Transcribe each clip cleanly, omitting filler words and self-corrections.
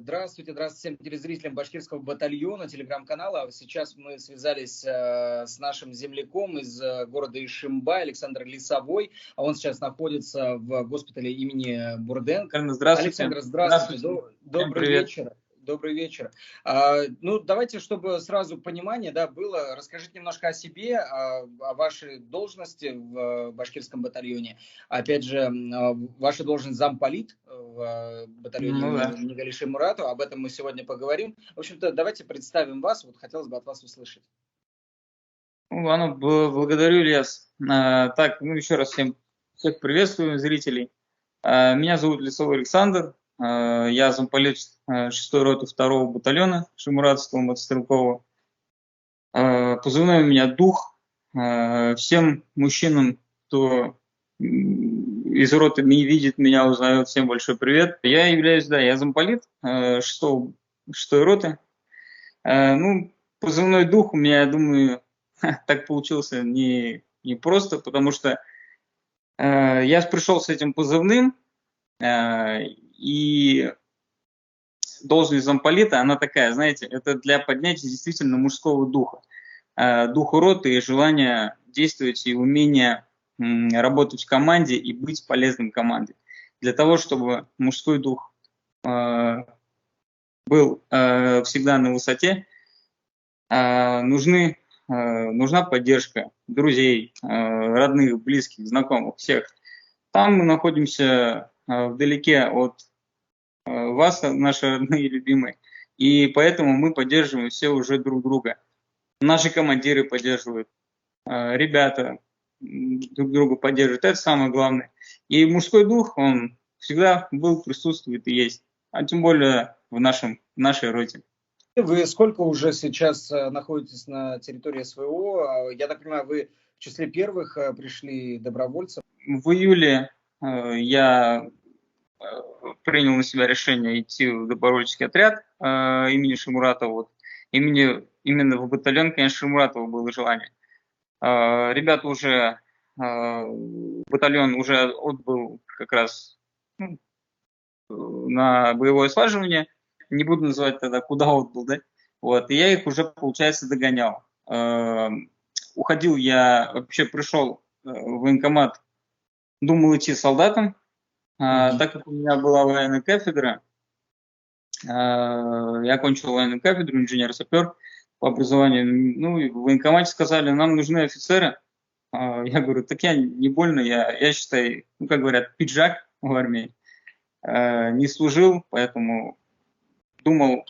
Здравствуйте, здравствуйте всем телезрителям башкирского батальона, телеграм-канала. Сейчас мы связались с нашим земляком из города Ишимбай, Александр Лисовой. Он сейчас находится в госпитале имени Бурденко. Здравствуйте. Александр, здравствуйте. Добрый привет. вечер. Добрый вечер. Ну, давайте, чтобы сразу понимание, да, было, расскажите немножко о себе, о вашей должности в башкирском батальоне. Опять же, ваша должность замполит в батальоне имени Галиши Муратова. Об этом мы сегодня поговорим. В общем-то, давайте представим вас. Вот хотелось бы от вас услышать. Ладно, благодарю, Ильяс. Еще раз всех приветствую, зрителей. Меня зовут Лисовой Александр. Я замполит 6-й роты 2-го батальона Шимуратского мотострелкового. Позывной у меня «Дух». Всем мужчинам, кто из роты не видит меня, узнает, всем большой привет. Я являюсь, я замполит 6-й роты. Позывной «Дух» у меня, я думаю, так получился не просто, потому что я пришел с этим позывным, и должность замполита, она такая, знаете, это для поднятия действительно мужского духа, духа роты и желания действовать и умения работать в команде и быть полезным команде. Для того, чтобы мужской дух был всегда на высоте, нужна поддержка друзей, родных, близких, знакомых, всех. Там мы находимся вдалеке от вас, наши родные и любимые, и поэтому мы поддерживаем все уже друг друга. Наши командиры поддерживают, ребята друг друга поддерживают, это самое главное. И мужской дух, он всегда был, присутствует и есть, а тем более в нашей роте. Вы сколько уже сейчас находитесь на территории СВО? Я так понимаю, вы в числе первых пришли добровольцев? В июле я принял на себя решение идти в добровольческий отряд имени Шимуратова. Именно в батальон, конечно, Шимуратова было желание. Ребята уже, батальон уже отбыл как раз на боевое слаживание. Не буду называть тогда, куда отбыл, да? Вот, и я их уже, получается, догонял. Пришел в военкомат, думал идти солдатом. Так как у меня была военная кафедра, я окончил военную кафедру, инженер-сапер по образованию. И в военкомате сказали, нам нужны офицеры. Я говорю, так я не больно, я считаю, как говорят, пиджак в армии. Не служил, поэтому думал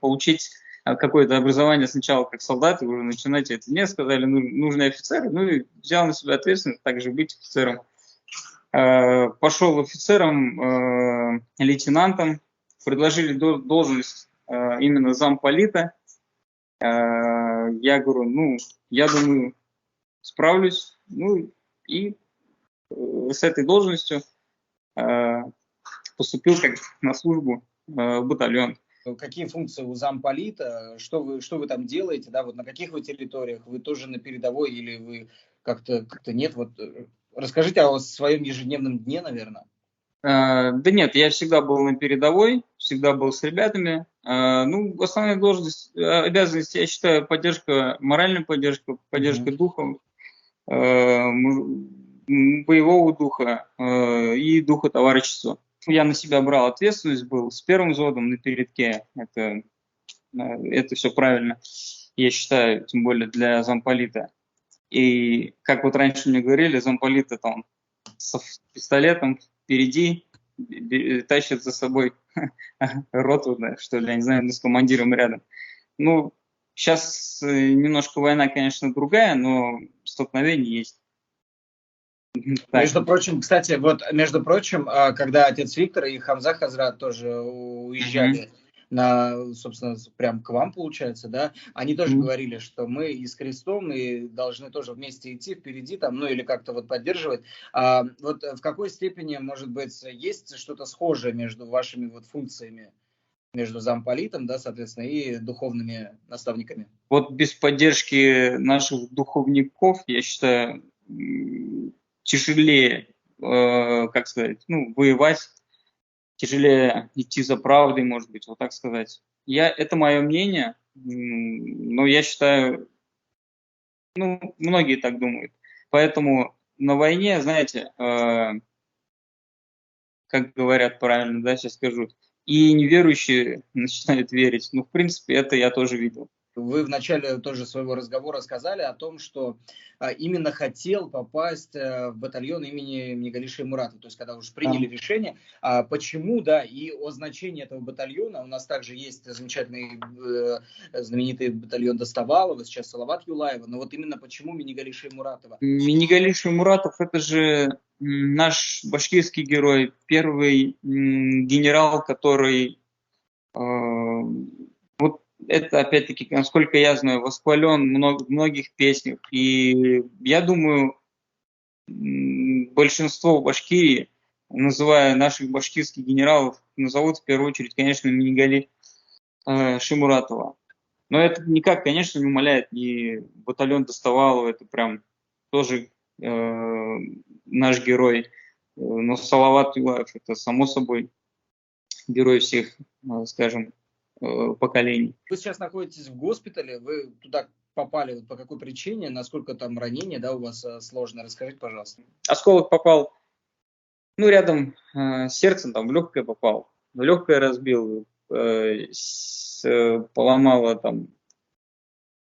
получить какое-то образование сначала как солдат, и уже начинать это. Мне сказали, нужны офицеры, и взял на себя ответственность также быть офицером. Пошел офицером, лейтенантом, предложили должность именно замполита. Я говорю, я думаю, справлюсь. И с этой должностью поступил на службу в батальон. Какие функции у замполита? Что вы там делаете? Да, вот на каких вы территориях? Вы тоже на передовой или вы как-то нет? Вот расскажите о своем ежедневном дне, наверное. Да нет, я всегда был на передовой, всегда был с ребятами. Основная должность, обязанность, я считаю, моральная поддержка, поддержка духа, боевого духа и духа товарищества. Я на себя брал ответственность, был с первым взводом на передке. Это все правильно, я считаю, тем более для замполита. И как вот раньше мне говорили, замполита там с пистолетом впереди тащит за собой роту, что ли, я не знаю, с командиром рядом. Сейчас немножко война, конечно, другая, но столкновение есть. Между прочим, когда отец Виктор и Хамза Хазрат тоже уезжали собственно, прям к вам, получается, да, они тоже говорили, что мы и с крестом, и должны тоже вместе идти впереди, или как-то вот поддерживать. Вот в какой степени, может быть, есть что-то схожее между вашими вот функциями, между замполитом, да, соответственно, и духовными наставниками? Вот без поддержки наших духовников, я считаю, тяжелее как сказать, ну, воевать, тяжелее идти за правдой, может быть, вот так сказать. Это мое мнение, но я считаю, ну, многие так думают. Поэтому на войне, знаете, как говорят правильно, да, сейчас скажу, и неверующие начинают верить. Ну, в принципе, это я тоже видел. Вы в начале тоже своего разговора сказали о том, что именно хотел попасть в батальон имени Мигалиши Муратова, то есть когда уже приняли решение. Почему, да, и о значении этого батальона, у нас также есть замечательный знаменитый батальон Достовалова, сейчас Салават Юлаева, но вот именно почему Мигалиши Муратова? Мигалиши Муратов — это же наш башкирский герой, первый генерал, который вот это, опять-таки, насколько я знаю, восхвален в многих песнях. И я думаю, большинство в Башкирии, называя наших башкирских генералов, назовут в первую очередь, конечно, Минигали Шимуратова. Но это никак, конечно, не умаляет ни батальон Достовалова, это прям тоже наш герой. Но Салават Юлаев — это, само собой, герой всех, скажем, поколений. Вы сейчас находитесь в госпитале, вы туда попали вот по какой причине, насколько там ранение, да, у вас сложно, расскажите, пожалуйста. Осколок попал, ну, рядом с сердцем, там, в легкое попал, в легкое разбил, поломало там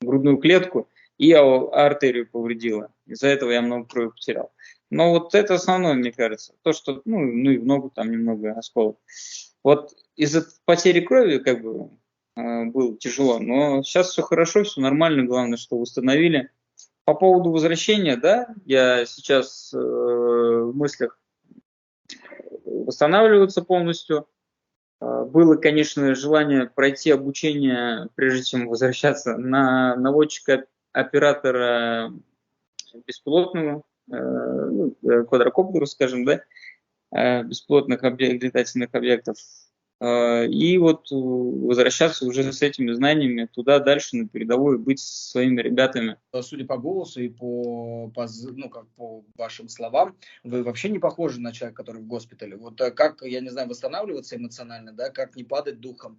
грудную клетку и артерию повредило. Из-за этого я много крови потерял. Но вот это основное, мне кажется, то, что, ну и в ногу там немного осколок. Вот из-за потери крови как бы было тяжело, но сейчас все хорошо, все нормально, главное, что восстановили. По поводу возвращения, да, я сейчас в мыслях восстанавливаться полностью. Было, конечно, желание пройти обучение, прежде чем возвращаться, на наводчика-оператора беспилотного, квадрокоптера, скажем, да, беспилотных летательных объектов. И вот возвращаться уже с этими знаниями туда дальше на передовую, быть со своими ребятами. Судя по голосу и по вашим словам, вы вообще не похожи на человека, который в госпитале. Вот как, я не знаю, восстанавливаться эмоционально, да, как не падать духом,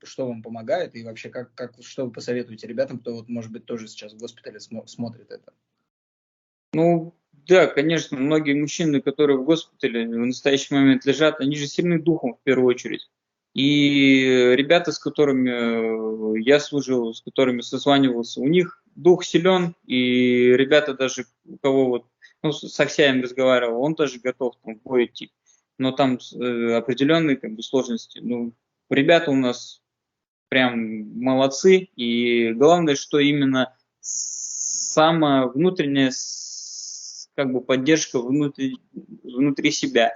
что вам помогает и вообще что вы посоветуете ребятам, кто вот, может быть, тоже сейчас в госпитале смотрит это? Ну, да, конечно, многие мужчины, которые в госпитале в настоящий момент лежат, они же сильны духом в первую очередь. И ребята, с которыми я служил, с которыми созванивался, у них дух силен, и ребята даже, у кого вот, ну, с Аксяем разговаривал, он тоже готов там, в бой идти. Но там определенные как бы сложности. Ну, ребята у нас прям молодцы, и главное, что именно самая внутренняя как бы поддержка внутри себя.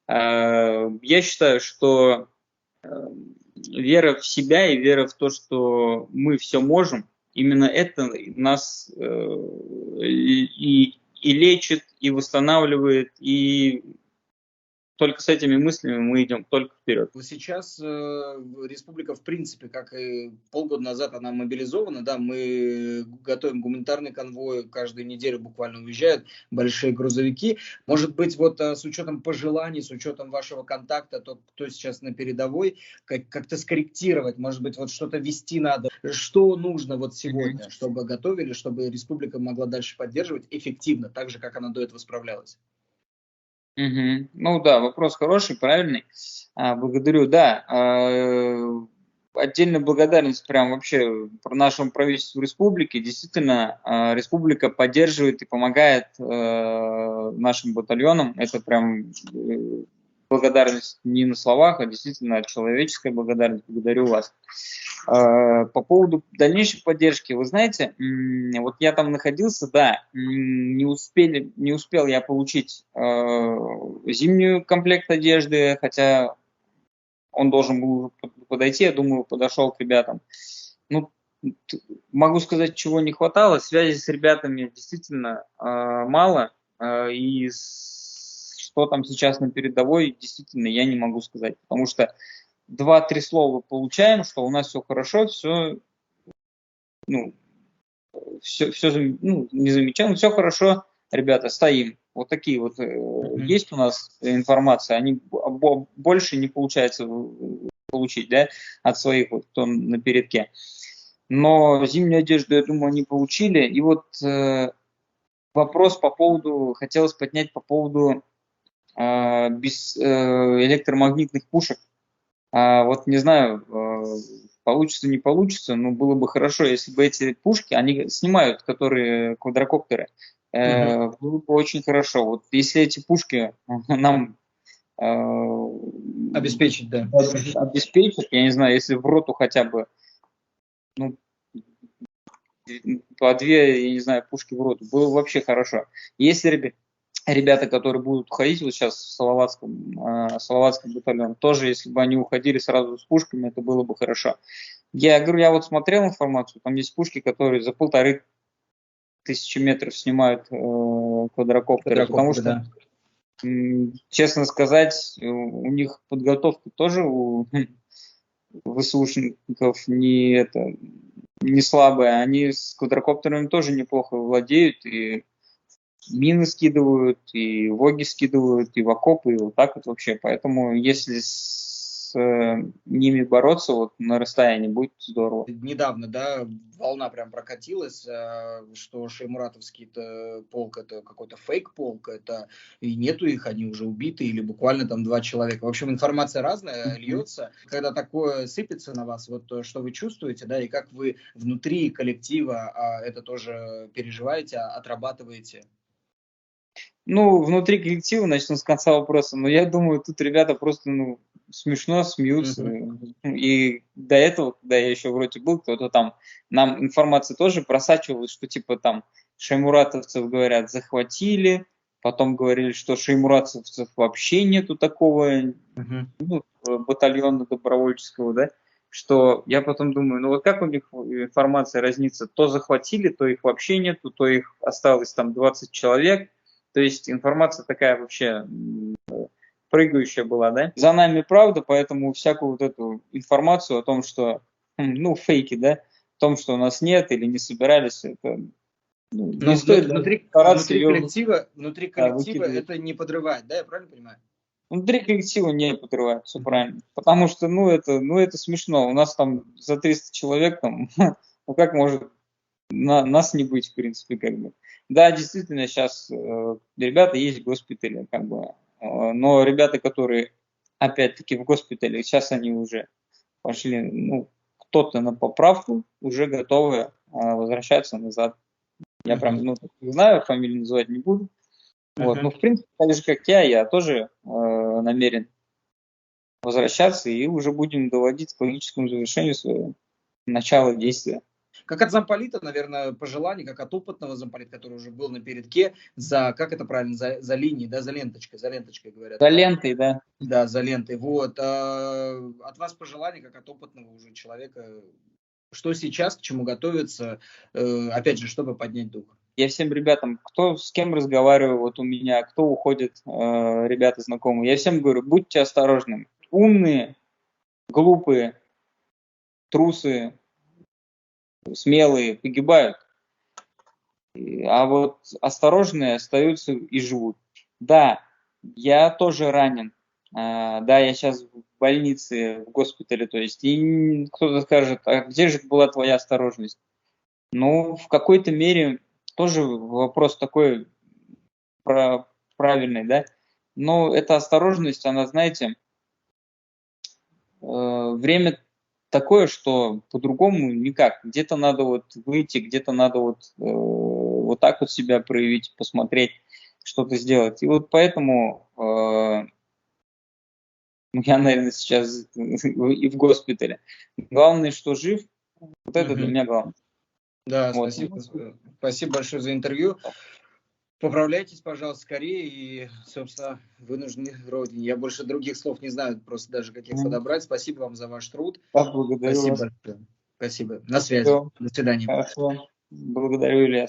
Я считаю, что вера в себя и вера в то, что мы все можем, именно это нас и лечит, и восстанавливает, и только с этими мыслями мы идем только вперед. Сейчас республика, в принципе, как и полгода назад, она мобилизована, да, мы готовим гуманитарный конвой, каждую неделю буквально уезжают большие грузовики. Может быть, вот с учетом пожеланий, с учетом вашего контакта, то, кто сейчас на передовой, как-то скорректировать, может быть, вот что-то вести надо. Что нужно вот сегодня, чтобы готовили, чтобы республика могла дальше поддерживать эффективно, так же, как она до этого справлялась? Ну да, вопрос хороший, правильный. Благодарю. Да, отдельная благодарность прям вообще нашему правительству республики. Действительно, республика поддерживает и помогает нашим батальонам. Это прям благодарность не на словах, а действительно человеческая благодарность. Благодарю вас. По поводу дальнейшей поддержки, вы знаете, вот я там находился, да, не успел я получить зимнюю комплект одежды, хотя он должен был подойти, я думаю, подошел к ребятам. Ну, могу сказать, чего не хватало, связи с ребятами действительно мало, и что там сейчас на передовой, действительно, я не могу сказать, потому что 2-3 слова получаем, что у нас все хорошо, все, не замечаем, все хорошо, ребята, стоим. Вот такие вот есть у нас информация, они больше не получается получить, да, от своих, вот, кто на передке. Но зимнюю одежду, я думаю, они получили. И вот вопрос по поводу, хотелось поднять по поводу электромагнитных пушек. Вот не знаю, получится, не получится, но было бы хорошо, если бы эти пушки, они снимают, которые квадрокоптеры, было бы очень хорошо. Вот если эти пушки нам обеспечить, да. Обеспечат, я не знаю, если в роту хотя бы, ну, по 2, я не знаю, пушки в роту, было бы вообще хорошо. Если ребята, которые будут уходить вот сейчас в Салаватском батальон, тоже, если бы они уходили сразу с пушками, это было бы хорошо. Я говорю, я вот смотрел информацию, там есть пушки, которые за 1500 метров снимают квадрокоптеры, потому что, да. Честно сказать, у них подготовка тоже у ВСУшников не слабая. Они с квадрокоптерами тоже неплохо владеют, и мины скидывают, и воги скидывают, и в окопы, и вот так вот вообще. Поэтому если с ними бороться вот на расстоянии, будет здорово. Недавно, да, волна прям прокатилась, что Шеймуратовский полк это какой-то фейк-полк, это и нету их, они уже убиты, или буквально там 2 человека. В общем, информация разная льется. Когда такое сыпется на вас, вот что вы чувствуете, да, и как вы внутри коллектива это тоже переживаете, отрабатываете? Ну, внутри коллектива, начну с конца вопроса, но я думаю, тут ребята просто, смешно смеются. И до этого, когда я еще в роте был, кто-то там, нам информация тоже просачивалась, что типа там шеймуратовцев, говорят, захватили, потом говорили, что шеймуратовцев вообще нету такого батальона добровольческого, да, что я потом думаю, ну вот как у них информация разнится, то захватили, то их вообще нету, то их осталось там 20 человек. То есть информация такая вообще прыгающая была, да. За нами правда, поэтому всякую вот эту информацию о том, что, фейки, да, о том, что у нас нет или не собирались, это не стоит внутри коллектива это не подрывает, да, я правильно понимаю? Внутри коллектива не подрывает, все правильно. Потому что, это смешно. У нас там за 300 человек, там, как может нас не быть, в принципе, как бы. Да, действительно, сейчас ребята есть в госпитале, как бы, но ребята, которые, опять-таки, в госпитале, сейчас они уже пошли, кто-то на поправку, уже готовы возвращаться назад. Я прям, знаю, фамилию называть не буду. Вот, в принципе, так же, как я тоже намерен возвращаться, и уже будем доводить к логическому завершению свое начало действия. Как от замполита, наверное, пожелание, как от опытного замполита, который уже был на передке, как это правильно, за линией, да, за ленточкой говорят. За лентой, да. Да, за лентой, вот. От вас пожелание, как от опытного уже человека, что сейчас, к чему готовиться, опять же, чтобы поднять дух? Я всем ребятам, кто с кем разговариваю, вот у меня, кто уходит, ребята знакомые, я всем говорю, будьте осторожны. Умные, глупые, трусы, смелые погибают, а вот осторожные остаются и живут. Да, я тоже ранен. Да, я сейчас в больнице, в госпитале, то есть, и кто-то скажет, а где же была твоя осторожность? В какой-то мере тоже вопрос такой правильный, да, но эта осторожность, она, знаете, время такое, что по-другому никак. Где-то надо выйти, где-то надо вот так вот себя проявить, посмотреть, что-то сделать. И вот поэтому я, наверное, сейчас и в госпитале. Главное, что жив, вот это для меня главное. Да, вот. Спасибо большое за интервью. Поправляйтесь, пожалуйста, скорее, и, собственно, вы нужны родине. Я больше других слов не знаю, просто даже каких подобрать. Спасибо вам за ваш труд. Благодарю Спасибо вас. большое. Спасибо. На связи. До свидания. Хорошо. Благодарю, Илья.